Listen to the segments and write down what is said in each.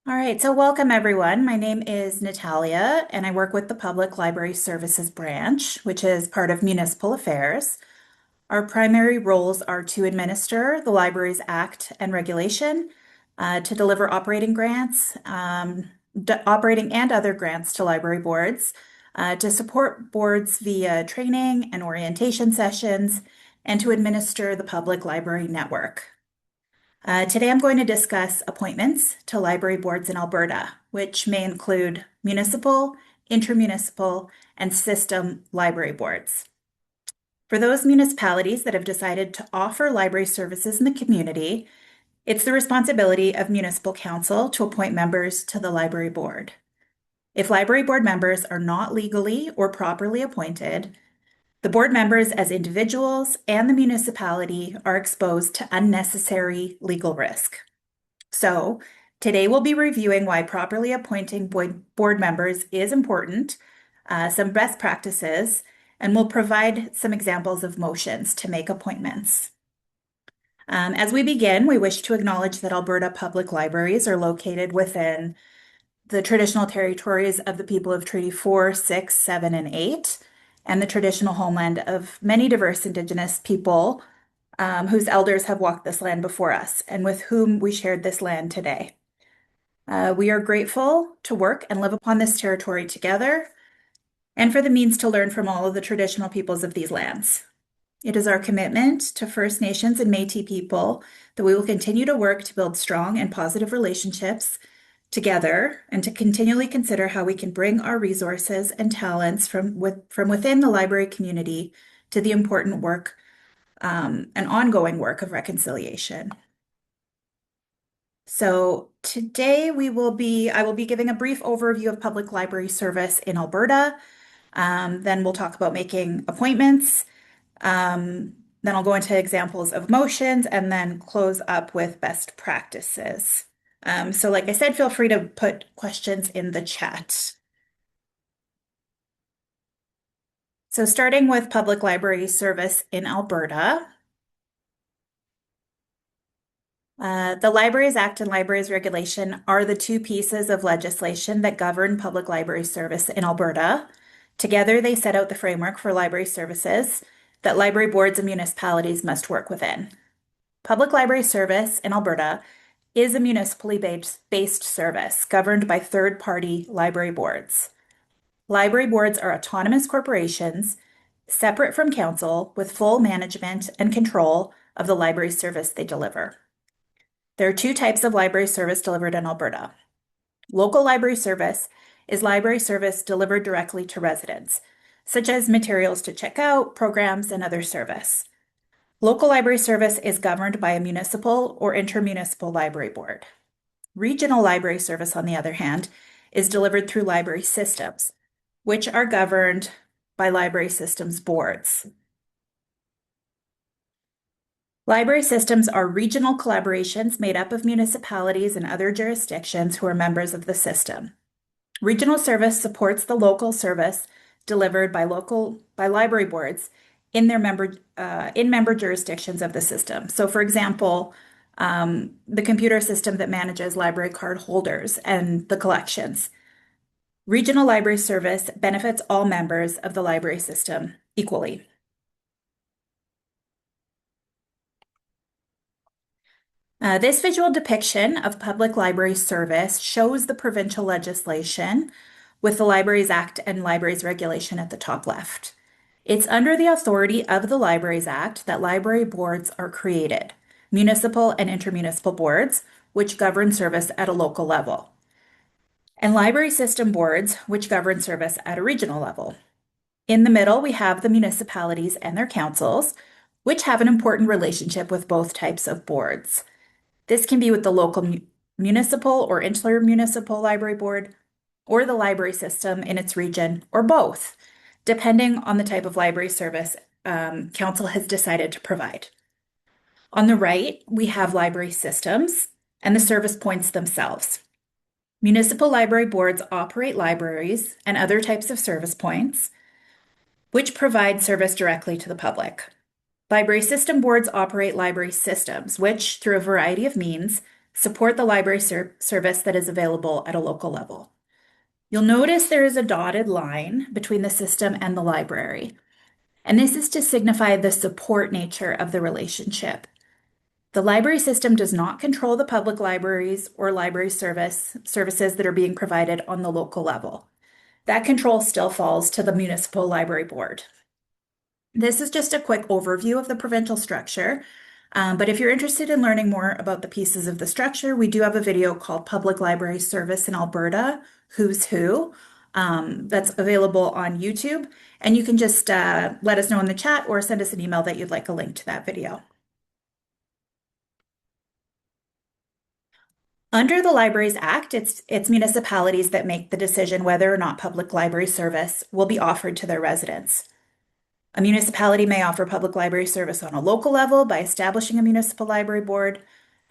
All right, so welcome everyone. My name is Natalia, and I work with the Public Library Services Branch, which is part of Municipal Affairs. Our primary roles are to administer the Libraries Act and regulation, to deliver operating grants, operating and other grants to library boards, to support boards via training and orientation sessions, and to administer the public library network. Today I'm going to discuss appointments to library boards in Alberta, which may include municipal, intermunicipal, and system library boards. For those municipalities that have decided to offer library services in the community, it's the responsibility of municipal council to appoint members to the library board. If library board members are not legally or properly appointed, the board members as individuals and the municipality are exposed to unnecessary legal risk. So today we'll be reviewing why properly appointing board members is important, some best practices, and we'll provide some examples of motions to make appointments. As we begin, we wish to acknowledge that Alberta Public Libraries are located within the traditional territories of the people of Treaty 4, 6, 7, and 8, and the traditional homeland of many diverse Indigenous people whose elders have walked this land before us and with whom we shared this land today. We are grateful to work and live upon this territory together and for the means to learn from all of the traditional peoples of these lands. It is our commitment to First Nations and Métis people that we will continue to work to build strong and positive relationships together and to continually consider how we can bring our resources and talents from within the library community to the important work and ongoing work of reconciliation. So today I will be giving a brief overview of public library service in Alberta. Then we'll talk about making appointments. Then I'll go into examples of motions and then close up with best practices. So like I said, feel free to put questions in the chat. So starting with public library service in Alberta. The Libraries Act and Libraries Regulation are the two pieces of legislation that govern public library service in Alberta. Together, they set out the framework for library services that library boards and municipalities must work within. Public library service in Alberta is a municipally based service governed by third-party library boards. Library boards are autonomous corporations separate from council with full management and control of the library service they deliver. There are two types of library service delivered in Alberta. Local library service is library service delivered directly to residents, such as materials to check out, programs, and other service. Local library service is governed by a municipal or intermunicipal library board. Regional library service, on the other hand, is delivered through library systems, which are governed by library systems boards. Library systems are regional collaborations made up of municipalities and other jurisdictions who are members of the system. Regional service supports the local service delivered by library boards in their member jurisdictions of the system. So, for example, the computer system that manages library card holders and the collections. Regional library service benefits all members of the library system equally. This visual depiction of public library service shows the provincial legislation with the Libraries Act and Libraries Regulation at the top left. It's under the authority of the Libraries Act that library boards are created, municipal and intermunicipal boards, which govern service at a local level, and library system boards, which govern service at a regional level. In the middle, we have the municipalities and their councils, which have an important relationship with both types of boards. This can be with the local municipal or intermunicipal library board, or the library system in its region, or both, depending on the type of library service council has decided to provide. On the right, we have library systems and the service points themselves. Municipal library boards operate libraries and other types of service points, which provide service directly to the public. Library system boards operate library systems, which, through a variety of means, support the library service that is available at a local level. You'll notice there is a dotted line between the system and the library, and this is to signify the support nature of the relationship. The library system does not control the public libraries or library services that are being provided on the local level. That control still falls to the municipal library board. This is just a quick overview of the provincial structure, but if you're interested in learning more about the pieces of the structure, we do have a video called Public Library Service in Alberta, Who's Who, that's available on YouTube, and you can just let us know in the chat or send us an email that you'd like a link to that video. Under the Libraries Act, it's municipalities that make the decision whether or not public library service will be offered to their residents. A municipality may offer public library service on a local level by establishing a municipal library board,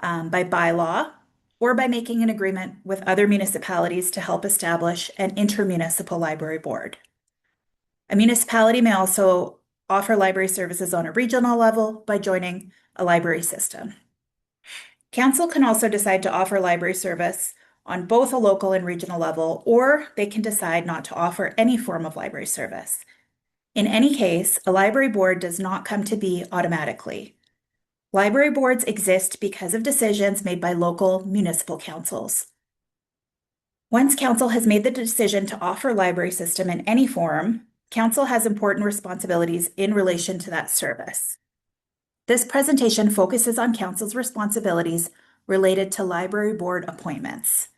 by bylaw, or by making an agreement with other municipalities to help establish an intermunicipal library board. A municipality may also offer library services on a regional level by joining a library system. Council can also decide to offer library service on both a local and regional level, or they can decide not to offer any form of library service. In any case, a library board does not come to be automatically. Library boards exist because of decisions made by local municipal councils. Once council has made the decision to offer library system in any form, council has important responsibilities in relation to that service. This presentation focuses on council's responsibilities related to library board appointments.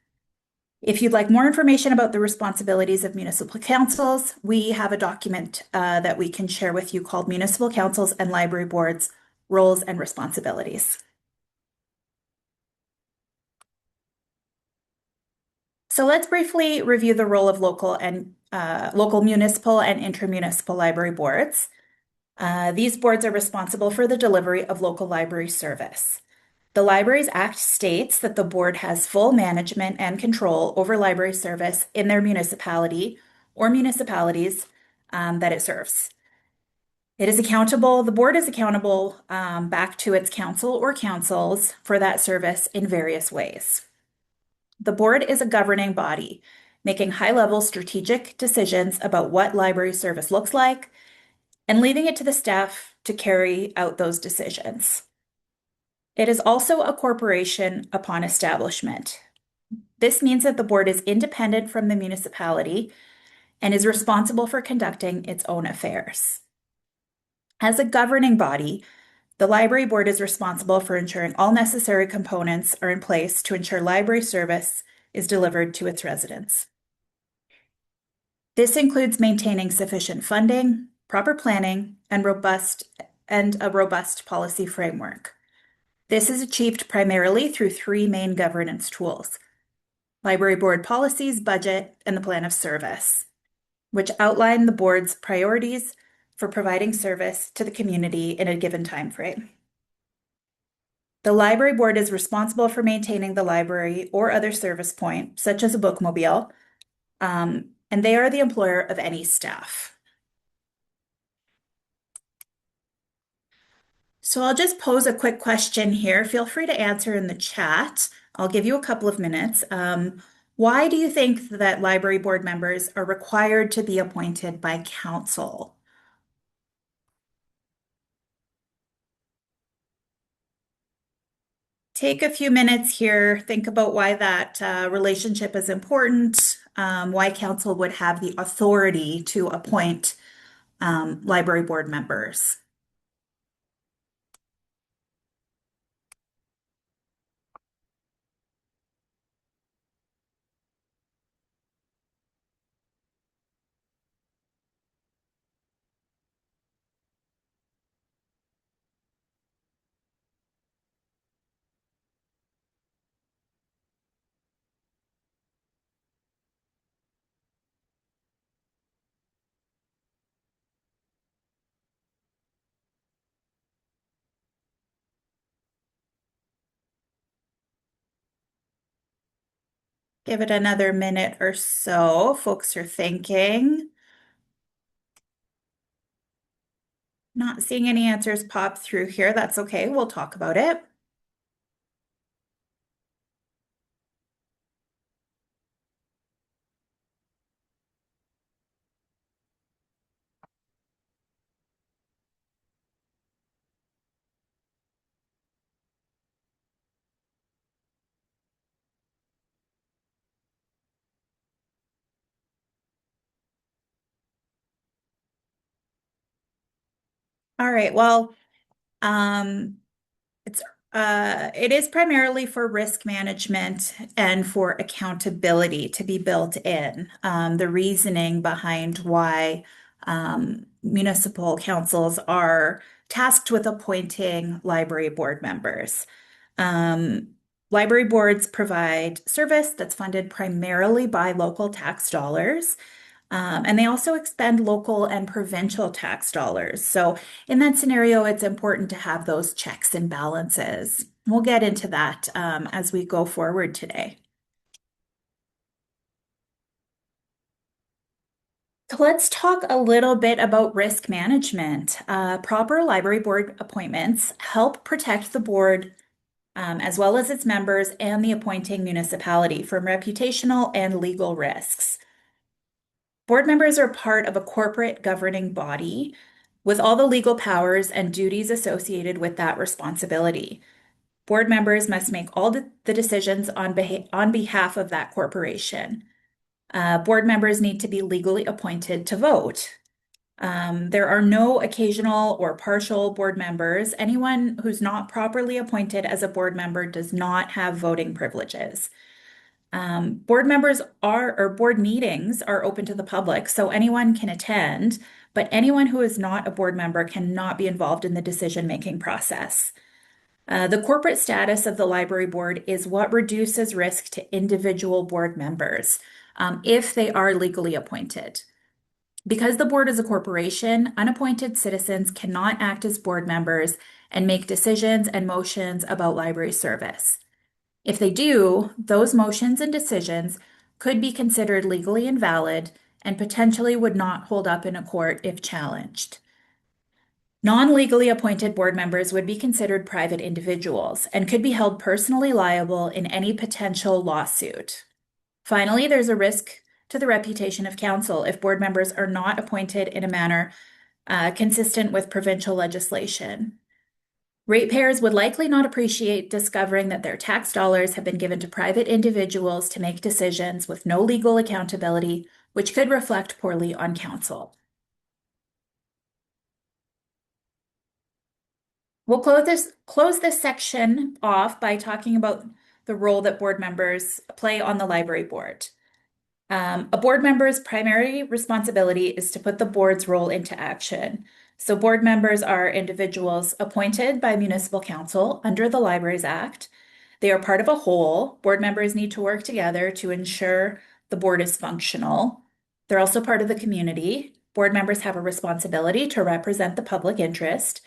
If you'd like more information about the responsibilities of municipal councils, we have a document that we can share with you called Municipal Councils and Library Boards, Roles and Responsibilities. So let's briefly review the role of local municipal and intermunicipal library boards. These boards are responsible for the delivery of local library service. The Libraries Act states that the board has full management and control over library service in their municipality or municipalities that it serves. The board is accountable back to its council or councils for that service in various ways. The board is a governing body, making high-level strategic decisions about what library service looks like and leaving it to the staff to carry out those decisions. It is also a corporation upon establishment. This means that the board is independent from the municipality and is responsible for conducting its own affairs. As a governing body, the library board is responsible for ensuring all necessary components are in place to ensure library service is delivered to its residents. This includes maintaining sufficient funding, proper planning, and a robust policy framework. This is achieved primarily through three main governance tools: library board policies, budget, and the plan of service, which outline the board's priorities for providing service to the community in a given time frame. The library board is responsible for maintaining the library or other service point, such as a bookmobile, and they are the employer of any staff. So I'll just pose a quick question here. Feel free to answer in the chat. I'll give you a couple of minutes. Why do you think that library board members are required to be appointed by council? Take a few minutes here, think about why that relationship is important, why council would have the authority to appoint library board members. Give it another minute or so. Folks are thinking. Not seeing any answers pop through here. That's okay. We'll talk about it. All right. Well, um, it's it is primarily for risk management and for accountability to be built in. The reasoning behind why municipal councils are tasked with appointing library board members. Um, Library boards provide service that's funded primarily by local tax dollars. And they also expend local and provincial tax dollars. So, in that scenario, it's important to have those checks and balances. We'll get into that as we go forward today. So, let's talk a little bit about risk management. Proper library board appointments help protect the board as well as its members and the appointing municipality from reputational and legal risks. Board members are part of a corporate governing body with all the legal powers and duties associated with that responsibility. Board members must make all the decisions on behalf of that corporation. Board members need to be legally appointed to vote. There are no occasional or partial board members. Anyone who's not properly appointed as a board member does not have voting privileges. Board members or board meetings are open to the public, so anyone can attend, but anyone who is not a board member cannot be involved in the decision-making process. The corporate status of the library board is what reduces risk to individual board members if they are legally appointed. Because the board is a corporation, unappointed citizens cannot act as board members and make decisions and motions about library service. If they do, those motions and decisions could be considered legally invalid and potentially would not hold up in a court if challenged. Non-legally appointed board members would be considered private individuals and could be held personally liable in any potential lawsuit. Finally, there's a risk to the reputation of council if board members are not appointed in a manner consistent with provincial legislation. Ratepayers would likely not appreciate discovering that their tax dollars have been given to private individuals to make decisions with no legal accountability, which could reflect poorly on council. We'll close this section off by talking about the role that board members play on the library board. A board member's primary responsibility is to put the board's role into action. So board members are individuals appointed by municipal council under the Libraries Act. They are part of a whole. Board members need to work together to ensure the board is functional. They're also part of the community. Board members have a responsibility to represent the public interest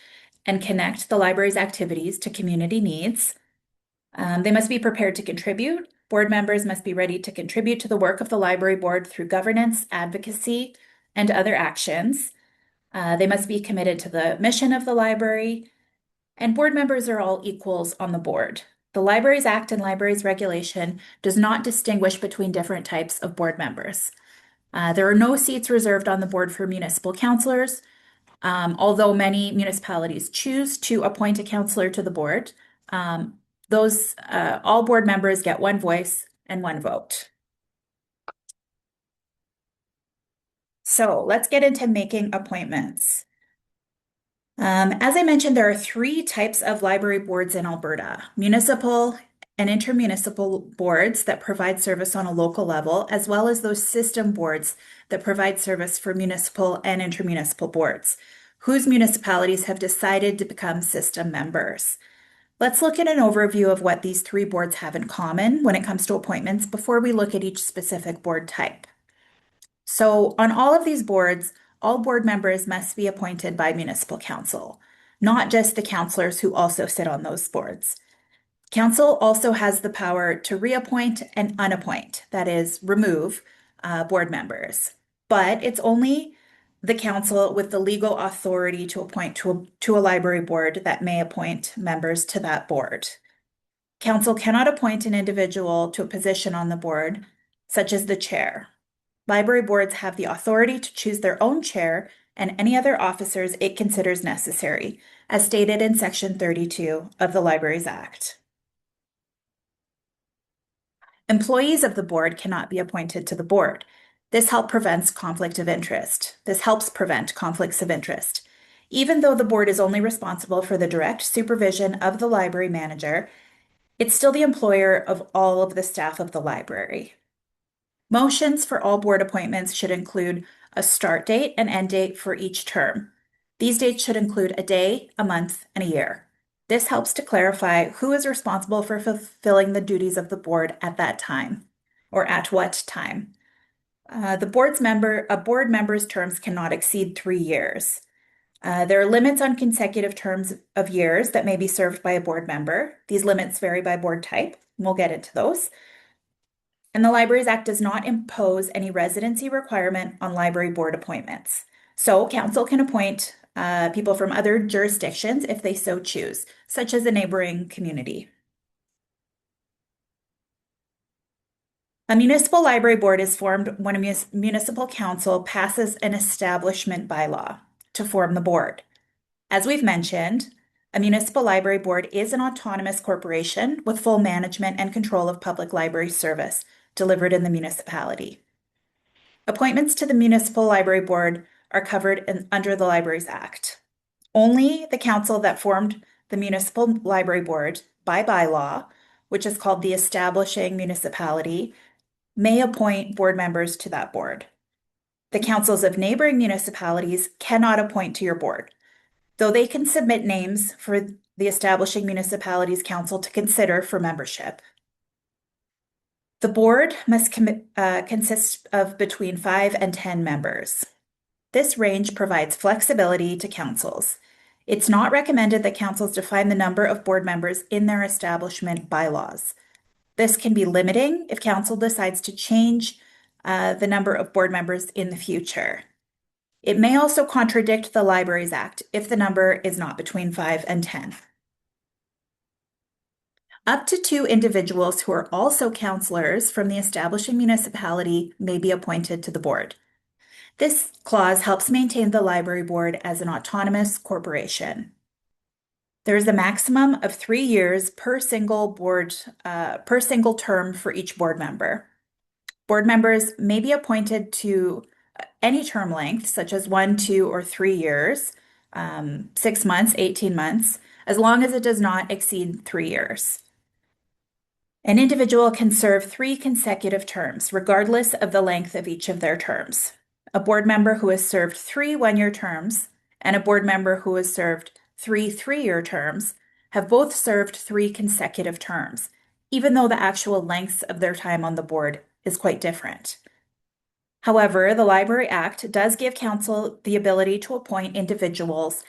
and connect the library's activities to community needs. They must be prepared to contribute. Board members must be ready to contribute to the work of the library board through governance, advocacy, and other actions. They must be committed to the mission of the library, and board members are all equals on the board. The Libraries Act and Libraries Regulation does not distinguish between different types of board members. There are no seats reserved on the board for municipal councilors, although many municipalities choose to appoint a councillor to the board. All board members get one voice and one vote. So let's get into making appointments. As I mentioned, there are three types of library boards in Alberta: municipal and intermunicipal boards that provide service on a local level, as well as those system boards that provide service for municipal and intermunicipal boards, whose municipalities have decided to become system members. Let's look at an overview of what these three boards have in common when it comes to appointments before we look at each specific board type. So on all of these boards, all board members must be appointed by municipal council, not just the councillors who also sit on those boards. Council also has the power to reappoint and unappoint, that is, remove board members. But it's only the council with the legal authority to appoint to a library board that may appoint members to that board. Council cannot appoint an individual to a position on the board, such as the chair. Library boards have the authority to choose their own chair and any other officers it considers necessary, as stated in Section 32 of the Libraries Act. Employees of the board cannot be appointed to the board. This helps prevent conflicts of interest. Even though the board is only responsible for the direct supervision of the library manager, it's still the employer of all of the staff of the library. Motions for all board appointments should include a start date and end date for each term. These dates should include a day, a month, and a year. This helps to clarify who is responsible for fulfilling the duties of the board at that time, or at what time. A board member's terms cannot exceed 3 years. There are limits on consecutive terms of years that may be served by a board member. These limits vary by board type. We'll get into those. And the Libraries Act does not impose any residency requirement on library board appointments. So council can appoint people from other jurisdictions if they so choose, such as a neighboring community. A municipal library board is formed when a municipal council passes an establishment bylaw to form the board. As we've mentioned, a municipal library board is an autonomous corporation with full management and control of public library service delivered in the municipality. Appointments to the municipal library board are covered under the Libraries Act. Only the council that formed the municipal library board by bylaw, which is called the establishing municipality, may appoint board members to that board. The councils of neighboring municipalities cannot appoint to your board, though they can submit names for the establishing municipalities council to consider for membership. The board must consist of between 5 and 10 members. This range provides flexibility to councils. It's not recommended that councils define the number of board members in their establishment bylaws. This can be limiting if council decides to change the number of board members in the future. It may also contradict the Libraries Act if the number is not between 5 and 10. Up to 2 individuals who are also councillors from the establishing municipality may be appointed to the board. This clause helps maintain the library board as an autonomous corporation. There is a maximum of 3 years per single term for each board member. Board members may be appointed to any term length, such as 1, 2, or 3 years, 6 months, 18 months, as long as it does not exceed 3 years. An individual can serve 3 consecutive terms, regardless of the length of each of their terms. A board member who has served 3 one-year terms and a board member who has served 3 three-year terms have both served 3 consecutive terms, even though the actual lengths of their time on the board is quite different. However, the Library Act does give council the ability to appoint individuals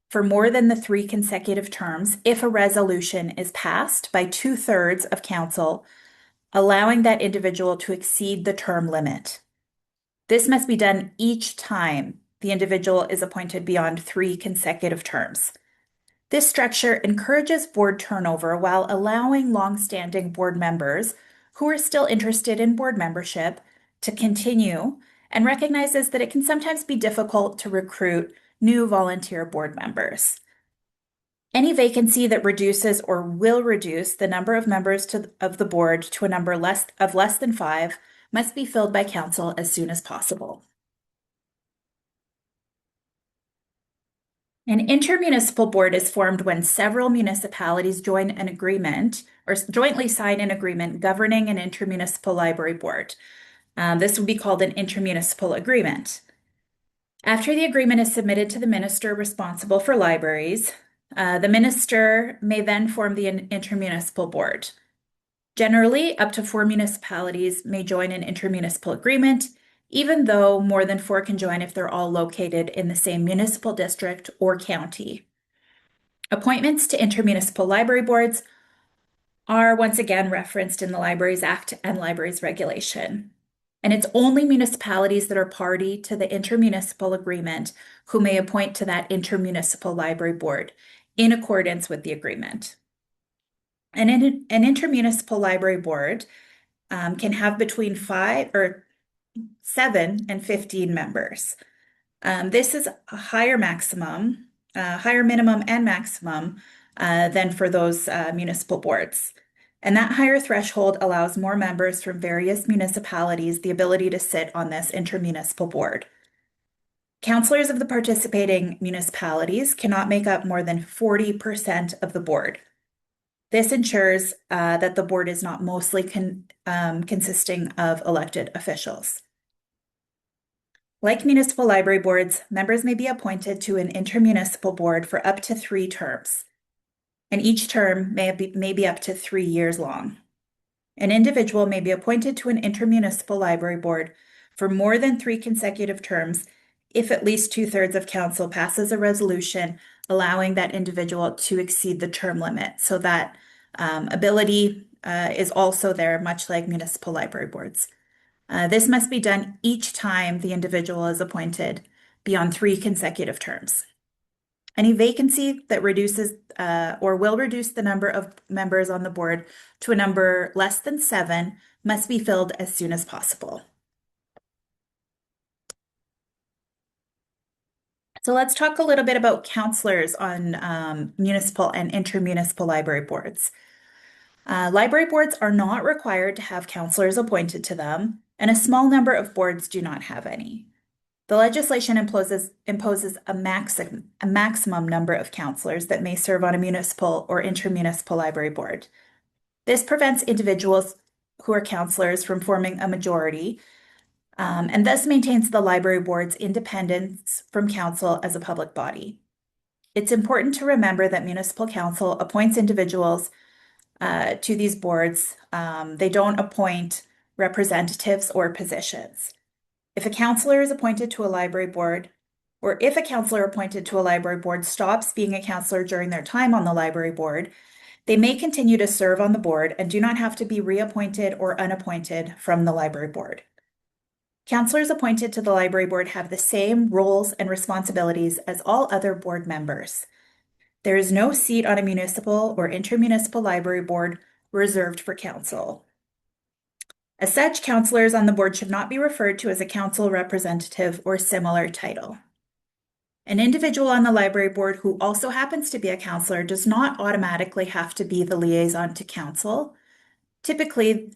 for more than the 3 consecutive terms if a resolution is passed by 2/3 of council, allowing that individual to exceed the term limit. This must be done each time the individual is appointed beyond 3 consecutive terms. This structure encourages board turnover while allowing long-standing board members who are still interested in board membership to continue, and recognizes that it can sometimes be difficult to recruit new volunteer board members. Any vacancy that reduces or will reduce the number of members of the board to a number less than 5 must be filled by council as soon as possible. An intermunicipal board is formed when several municipalities join an agreement or jointly sign an agreement governing an intermunicipal library board. This would be called an intermunicipal agreement. After the agreement is submitted to the minister responsible for libraries, the minister may then form the intermunicipal board. Generally, up to 4 municipalities may join an intermunicipal agreement, even though more than 4 can join if they're all located in the same municipal district or county. Appointments to intermunicipal library boards are once again referenced in the Libraries Act and Libraries Regulation. And it's only municipalities that are party to the intermunicipal agreement who may appoint to that intermunicipal library board in accordance with the agreement. And an intermunicipal library board can have between 7 and 15 members. This is a higher minimum and maximum than for those municipal boards. And that higher threshold allows more members from various municipalities the ability to sit on this intermunicipal board. Councillors of the participating municipalities cannot make up more than 40% of the board. This ensures that the board is not mostly consisting of elected officials. Like municipal library boards, members may be appointed to an intermunicipal board for up to 3 terms, and each term may be up to 3 years long. An individual may be appointed to an intermunicipal library board for more than 3 consecutive terms if at least 2/3 of council passes a resolution allowing that individual to exceed the term limit. So that ability is also there, much like municipal library boards. This must be done each time the individual is appointed beyond 3 consecutive terms. Any vacancy that reduces or will reduce the number of members on the board to a number less than 7 must be filled as soon as possible. So let's talk a little bit about councillors on municipal and intermunicipal library boards. Library boards are not required to have councillors appointed to them, and a small number of boards do not have any. The legislation imposes a maximum number of councillors that may serve on a municipal or intermunicipal library board. This prevents individuals who are councillors from forming a majority, and thus maintains the library board's independence from council as a public body. It's important to remember that municipal council appoints individuals to these boards. They don't appoint representatives or positions. If a councillor is appointed to a library board, or if a councillor appointed to a library board stops being a councillor during their time on the library board, they may continue to serve on the board and do not have to be reappointed or unappointed from the library board. Councillors appointed to the library board have the same roles and responsibilities as all other board members. There is no seat on a municipal or intermunicipal library board reserved for council. As such, councillors on the board should not be referred to as a council representative or similar title. An individual on the library board who also happens to be a councillor does not automatically have to be the liaison to council. Typically,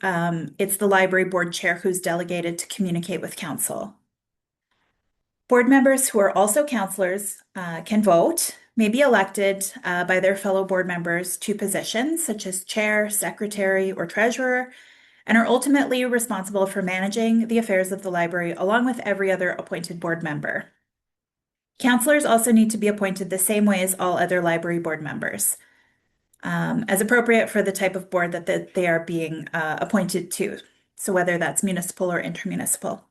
it's the library board chair who's delegated to communicate with council. Board members who are also councillors can vote, may be elected by their fellow board members to positions such as chair, secretary, or treasurer, and are ultimately responsible for managing the affairs of the library along with every other appointed board member. Councillors also need to be appointed the same way as all other library board members, as appropriate for the type of board that they are being appointed to. So whether that's municipal or intermunicipal,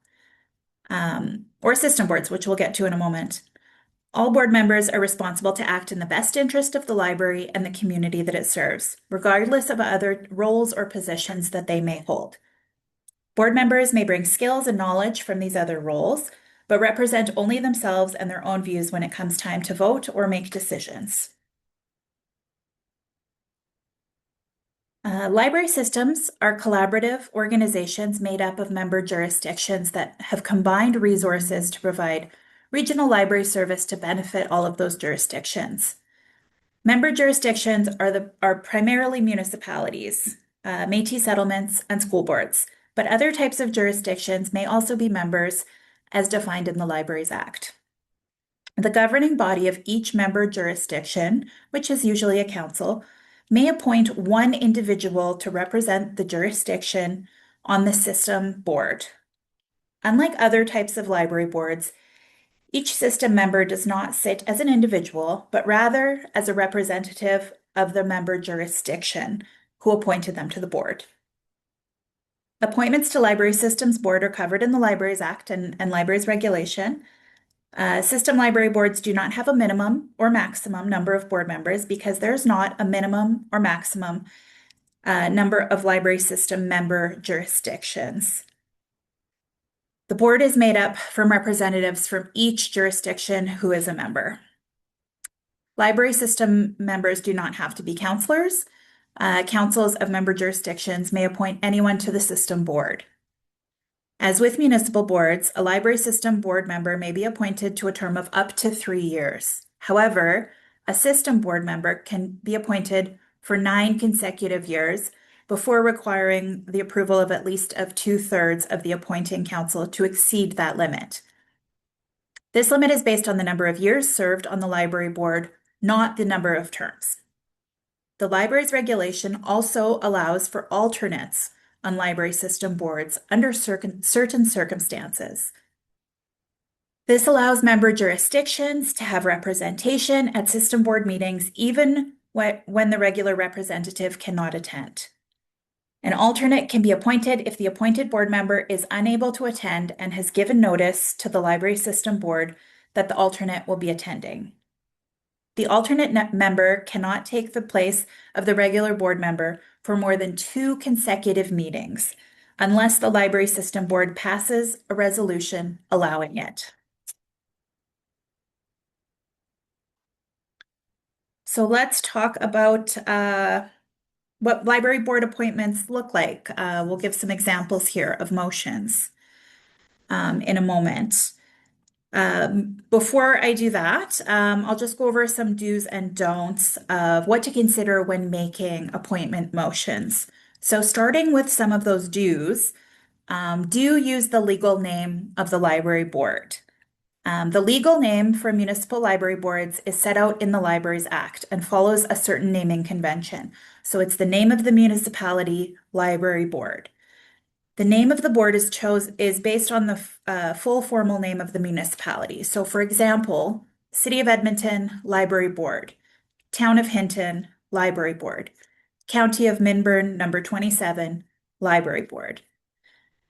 or system boards, which we'll get to in a moment. All board members are responsible to act in the best interest of the library and the community that it serves, regardless of other roles or positions that they may hold. Board members may bring skills and knowledge from these other roles, but represent only themselves and their own views when it comes time to vote or make decisions. Library systems are collaborative organizations made up of member jurisdictions that have combined resources to provide regional library service to benefit all of those jurisdictions. Member jurisdictions are primarily municipalities, Métis settlements, and school boards, but other types of jurisdictions may also be members as defined in the Libraries Act. The governing body of each member jurisdiction, which is usually a council, may appoint one individual to represent the jurisdiction on the system board. Unlike other types of library boards, each system member does not sit as an individual, but rather as a representative of the member jurisdiction who appointed them to the board. Appointments to Library Systems Board are covered in the Libraries Act and Libraries Regulation. System library boards do not have a minimum or maximum number of board members because there's not a minimum or maximum number of library system member jurisdictions. The board is made up from representatives from each jurisdiction who is a member. Library system members do not have to be councillors. Councils of member jurisdictions may appoint anyone to the system board. As with municipal boards, a library system board member may be appointed to a term of up to 3 years. However, a system board member can be appointed for 9 consecutive years before requiring the approval of at least 2/3 of the appointing council to exceed that limit. This limit is based on the number of years served on the library board, not the number of terms. The library's regulation also allows for alternates on library system boards under certain circumstances. This allows member jurisdictions to have representation at system board meetings even when the regular representative cannot attend. An alternate can be appointed if the appointed board member is unable to attend and has given notice to the library system board that the alternate will be attending. The alternate member cannot take the place of the regular board member for more than 2 consecutive meetings, unless the library system board passes a resolution allowing it. So let's talk about what library board appointments look like. We'll give some examples here of motions in a moment. Before I do that, I'll just go over some do's and don'ts of what to consider when making appointment motions. So starting with some of those do's, do use the legal name of the library board. The legal name for municipal library boards is set out in the Libraries Act and follows a certain naming convention. So it's the name of the municipality library board. The name of the board is based on the full formal name of the municipality. So for example, City of Edmonton Library Board, Town of Hinton Library Board, County of Minburn number 27 Library Board.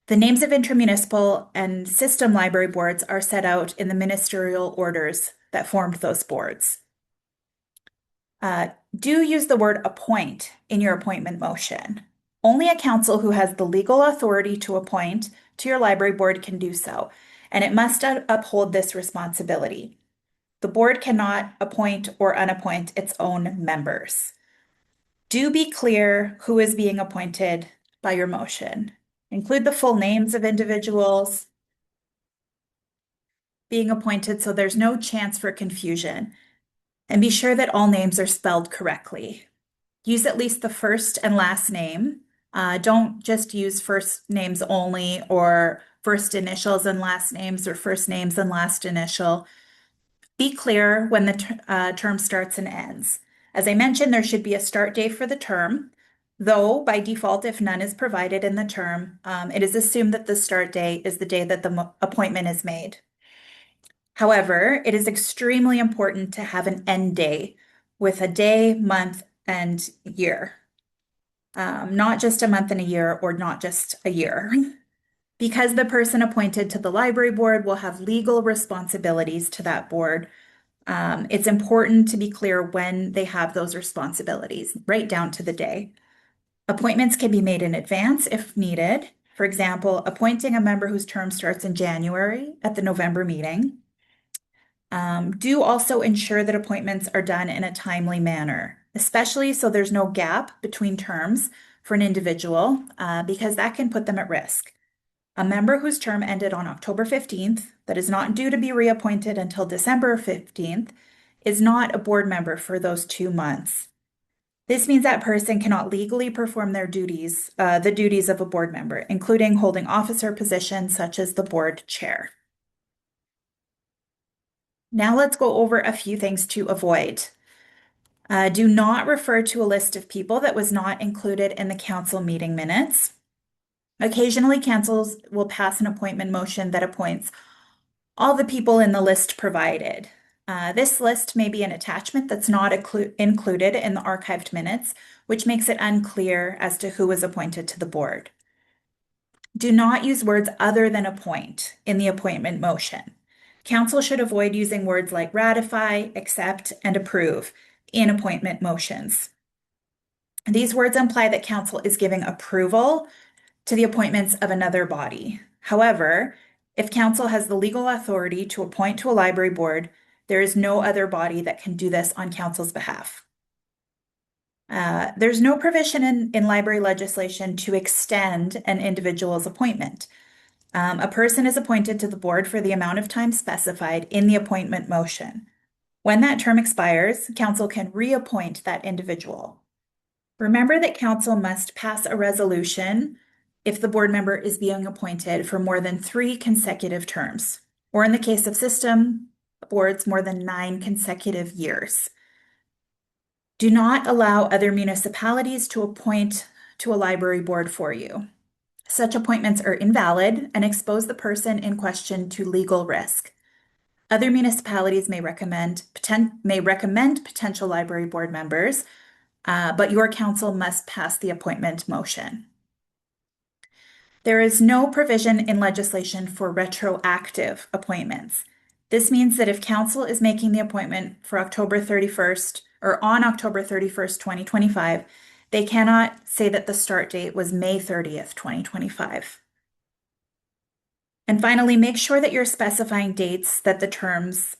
The names of intermunicipal and system library boards are set out in the ministerial orders that formed those boards. Do use the word appoint in your appointment motion. Only a council who has the legal authority to appoint to your library board can do so, and it must uphold this responsibility. The board cannot appoint or unappoint its own members. Do be clear who is being appointed by your motion. Include the full names of individuals being appointed so there's no chance for confusion. And be sure that all names are spelled correctly. Use at least the first and last name. Don't just use first names only or first initials and last names or first names and last initial. Be clear when the term starts and ends. As I mentioned, there should be a start date for the term, though by default, if none is provided in the term, it is assumed that the start date is the day that the appointment is made. However, it is extremely important to have an end day with a day, month, and year. Not just a month and a year or not just a year. Because the person appointed to the library board will have legal responsibilities to that board, it's important to be clear when they have those responsibilities, right down to the day. Appointments can be made in advance if needed. For example, appointing a member whose term starts in January at the November meeting. Do also ensure that appointments are done in a timely manner, especially so there's no gap between terms for an individual, because that can put them at risk. A member whose term ended on October 15th, that is not due to be reappointed until December 15th, is not a board member for those 2 months. This means that person cannot legally perform their duties, the duties of a board member, including holding officer positions such as the board chair. Now let's go over a few things to avoid. Do not refer to a list of people that was not included in the council meeting minutes. Occasionally, councils will pass an appointment motion that appoints all the people in the list provided. This list may be an attachment that's not included in the archived minutes, which makes it unclear as to who was appointed to the board. Do not use words other than appoint in the appointment motion. Council should avoid using words like ratify, accept, and approve in appointment motions. These words imply that council is giving approval to the appointments of another body. However, if council has the legal authority to appoint to a library board, there is no other body that can do this on council's behalf. There's no provision in library legislation to extend an individual's appointment. A person is appointed to the board for the amount of time specified in the appointment motion. When that term expires, council can reappoint that individual. Remember that council must pass a resolution if the board member is being appointed for more than 3 consecutive terms. or in the case of system boards, more than 9 consecutive years. Do not allow other municipalities to appoint to a library board for you. Such appointments are invalid and expose the person in question to legal risk. Other municipalities may recommend potential library board members, but your council must pass the appointment motion. There is no provision in legislation for retroactive appointments. This means that if council is making the appointment for October 31st or on October 31st, 2025, they cannot say that the start date was May 30th, 2025. And finally, make sure that you're specifying dates that the terms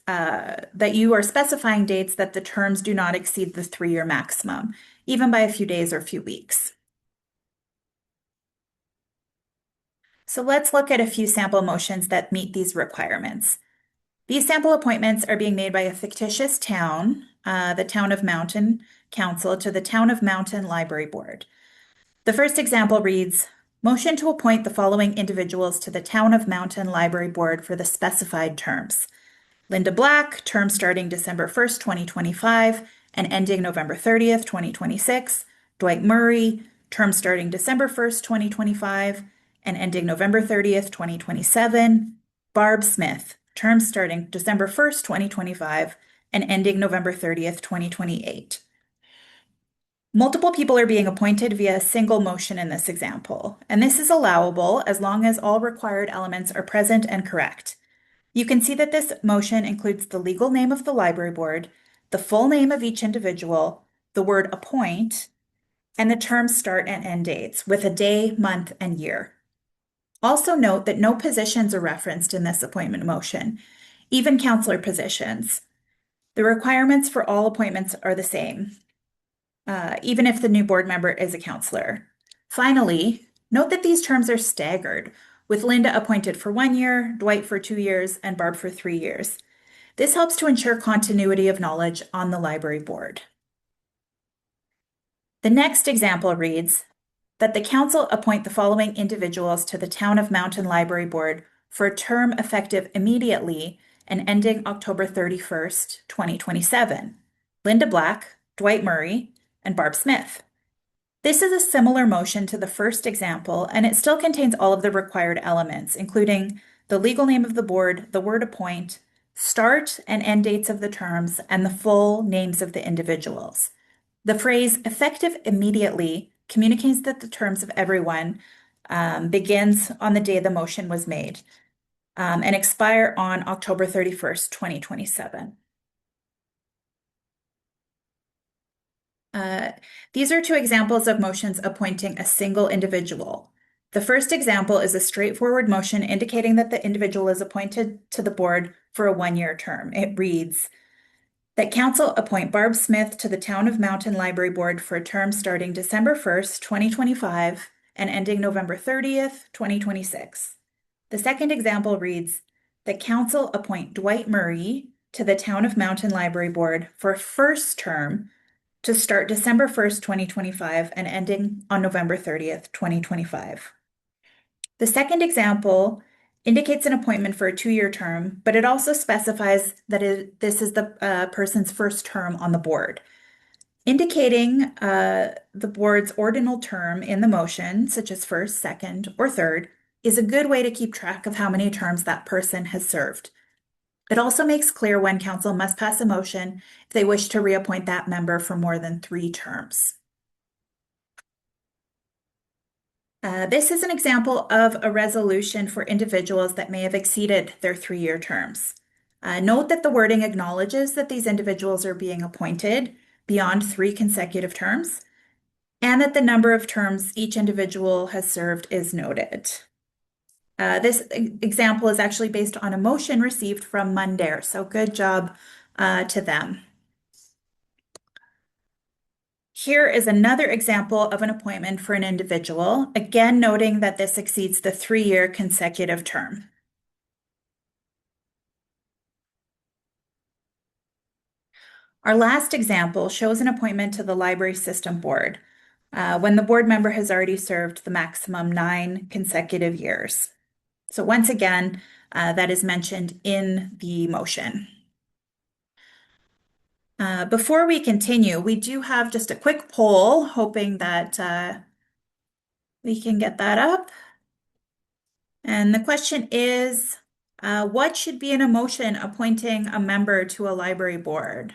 do not exceed the 3-year maximum, even by a few days or a few weeks. So let's look at a few sample motions that meet these requirements. These sample appointments are being made by a fictitious town, the Town of Mountain Council, to the Town of Mountain Library Board. The first example reads, motion to appoint the following individuals to the Town of Mountain Library Board for the specified terms. Linda Black, term starting December 1st, 2025 and ending November 30th, 2026. Dwight Murray, term starting December 1st, 2025 and ending November 30th, 2027. Barb Smith, term starting December 1st, 2025 and ending November 30th, 2028. Multiple people are being appointed via a single motion in this example, and this is allowable as long as all required elements are present and correct. You can see that this motion includes the legal name of the library board, the full name of each individual, the word appoint, and the term start and end dates with a day, month, and year. Also note that no positions are referenced in this appointment motion, even counselor positions. The requirements for all appointments are the same, even if the new board member is a counselor. Finally, note that these terms are staggered, with Linda appointed for 1 year, Dwight for 2 years, and Barb for 3 years. This helps to ensure continuity of knowledge on the library board. The next example reads that the council appoint the following individuals to the Town of Mountain Library Board for a term effective immediately and ending October 31st, 2027. Linda Black, Dwight Murray, and Barb Smith. This is a similar motion to the first example, and it still contains all of the required elements, including the legal name of the board, the word appoint, start and end dates of the terms, and the full names of the individuals. The phrase effective immediately communicates that the terms of everyone begins on the day the motion was made and expire on October 31st, 2027. These are 2 examples of motions appointing a single individual. The first example is a straightforward motion indicating that the individual is appointed to the board for a 1-year term. It reads that council appoint Barb Smith to the Town of Mountain Library Board for a term starting December 1st, 2025 and ending November 30th, 2026. The second example reads that council appoint Dwight Murray to the Town of Mountain Library Board for a first term to start December 1st, 2025 and ending on November 30th, 2025. The second example indicates an appointment for a 2-year term, but it also specifies that this is the person's first term on the board. Indicating the board's ordinal term in the motion, such as first, second, or third, is a good way to keep track of how many terms that person has served. It also makes clear when council must pass a motion if they wish to reappoint that member for more than 3 terms. This is an example of a resolution for individuals that may have exceeded their 3-year terms. Note that the wording acknowledges that these individuals are being appointed beyond 3 consecutive terms, and that the number of terms each individual has served is noted. This example is actually based on a motion received from Mundare, so good job to them. Here is another example of an appointment for an individual, again noting that this exceeds the 3-year consecutive term. Our last example shows an appointment to the Library System Board when the board member has already served the maximum 9 consecutive years. So once again, that is mentioned in the motion. Before we continue, we do have just a quick poll, hoping that we can get that up. And the question is, what should be in a motion appointing a member to a library board?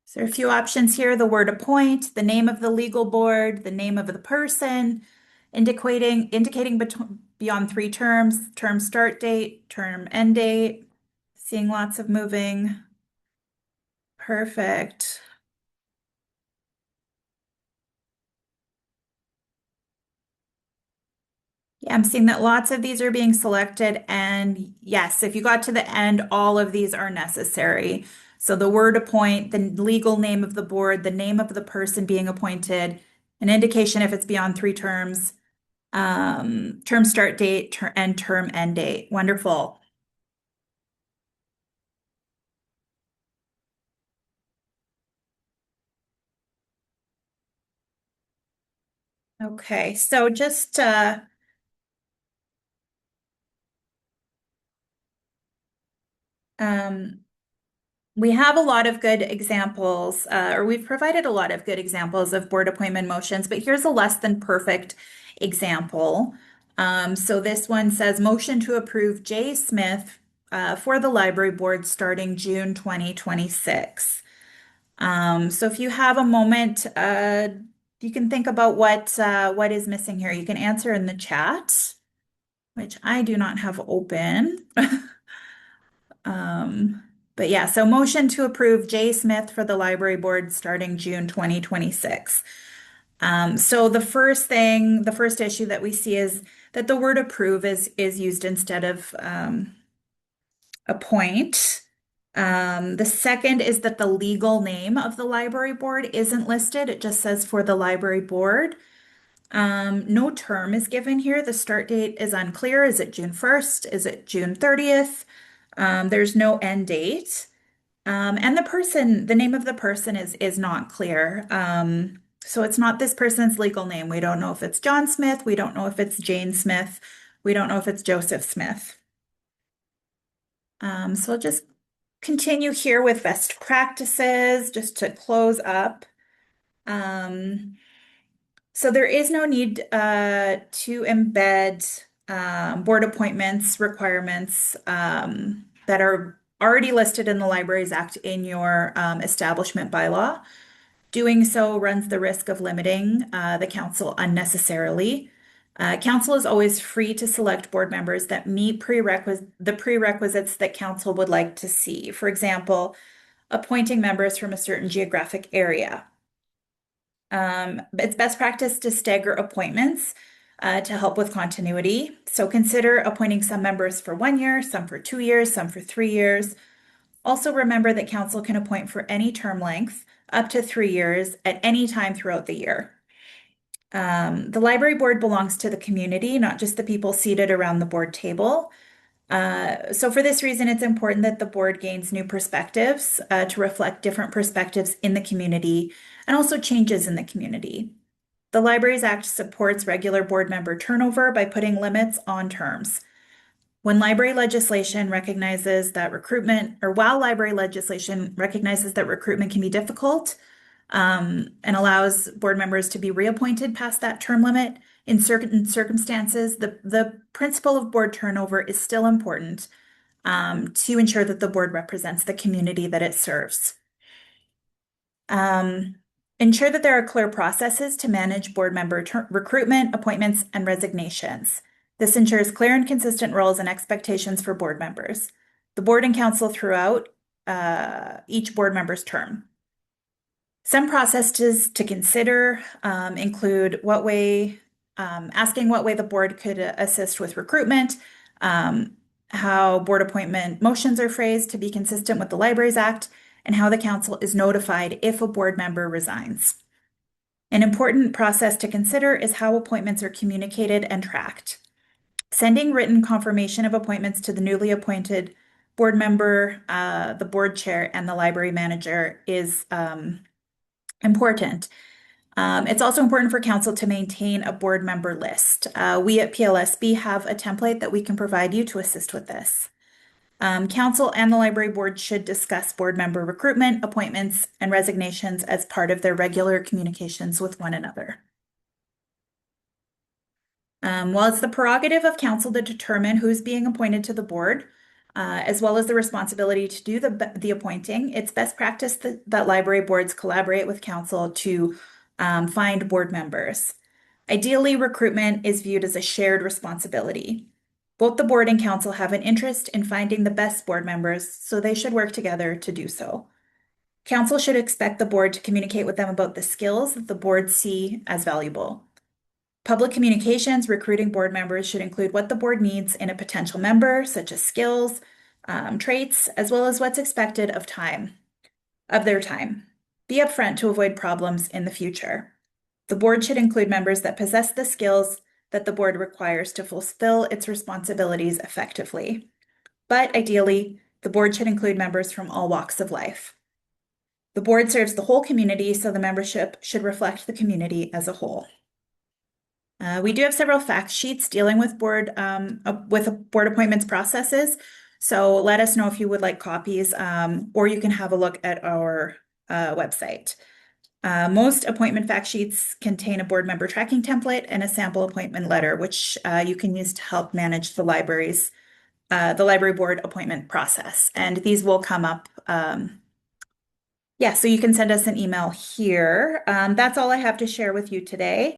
So there are a few options here. The word appoint, the name of the legal board, the name of the person, indicating beyond 3 terms, term start date, term end date. Seeing lots of moving. Perfect. Yeah, I'm seeing that lots of these are being selected, and yes, if you got to the end, all of these are necessary. So the word appoint, the legal name of the board, the name of the person being appointed, an indication if it's beyond 3 terms, term start date, and term end date. Wonderful. Okay, so just um, we have a lot of good examples, or we've provided a lot of good examples of board appointment motions, but here's a less than perfect example. So this one says motion to approve Jay Smith for the library board starting June 2026. So if you have a moment, you can think about what is missing here. You can answer in the chat, which I do not have open. Um, but yeah, so motion to approve Jay Smith for the library board starting June 2026. So the first issue that we see is that the word approve is used instead of appoint. The second is that the legal name of the library board isn't listed. It just says for the library board. No term is given here. The start date is unclear. Is it June 1st? Is it June 30th? There's no end date. And the name of the person is not clear. So it's not this person's legal name. We don't know if it's John Smith. We don't know if it's Jane Smith. We don't know if it's Joseph Smith. So I'll just continue here with best practices just to close up. Um, so there is no need to embed board appointments requirements that are already listed in the Libraries Act in your establishment bylaw. Doing so runs the risk of limiting the council unnecessarily. Council is always free to select board members that meet the prerequisites that council would like to see. For example, appointing members from a certain geographic area. It's best practice to stagger appointments to help with continuity. So consider appointing some members for 1 year, some for 2 years, some for 3 years. Also remember that council can appoint for any term length up to 3 years at any time throughout the year. The library board belongs to the community, not just the people seated around the board table. So for this reason, it's important that the board gains new perspectives to reflect different perspectives in the community and also changes in the community. The Libraries Act supports regular board member turnover by putting limits on terms. When library legislation recognizes that recruitment, or while library legislation recognizes that recruitment can be difficult, and allows board members to be reappointed past that term limit, in certain circumstances, the principle of board turnover is still important to ensure that the board represents the community that it serves. Ensure that there are clear processes to manage board member recruitment, appointments, and resignations. This ensures clear and consistent roles and expectations for board members, the board and council throughout each board member's term. Some processes to consider include asking what way the board could assist with recruitment, how board appointment motions are phrased to be consistent with the Libraries Act, and how the council is notified if a board member resigns. An important process to consider is how appointments are communicated and tracked. Sending written confirmation of appointments to the newly appointed board member, the board chair, and the library manager is important. It's also important for council to maintain a board member list. We at PLSB have a template that we can provide you to assist with this. Council and the library board should discuss board member recruitment, appointments, and resignations as part of their regular communications with one another. While it's the prerogative of council to determine who's being appointed to the board, as well as the responsibility to do the appointing, it's best practice that library boards collaborate with council to find board members. Ideally, recruitment is viewed as a shared responsibility. Both the board and council have an interest in finding the best board members, so they should work together to do so. Council should expect the board to communicate with them about the skills that the board see as valuable. Public communications recruiting board members should include what the board needs in a potential member, such as skills, traits, as well as what's expected of their time. Be upfront to avoid problems in the future. The board should include members that possess the skills that the board requires to fulfill its responsibilities effectively. But ideally, the board should include members from all walks of life. The board serves the whole community, so the membership should reflect the community as a whole. We do have several fact sheets dealing with board appointments processes. So let us know if you would like copies, or you can have a look at our website. Most appointment fact sheets contain a board member tracking template and a sample appointment letter, which you can use to help manage the library board appointment process. And these will come up. Yeah, so you can send us an email here. That's all I have to share with you today.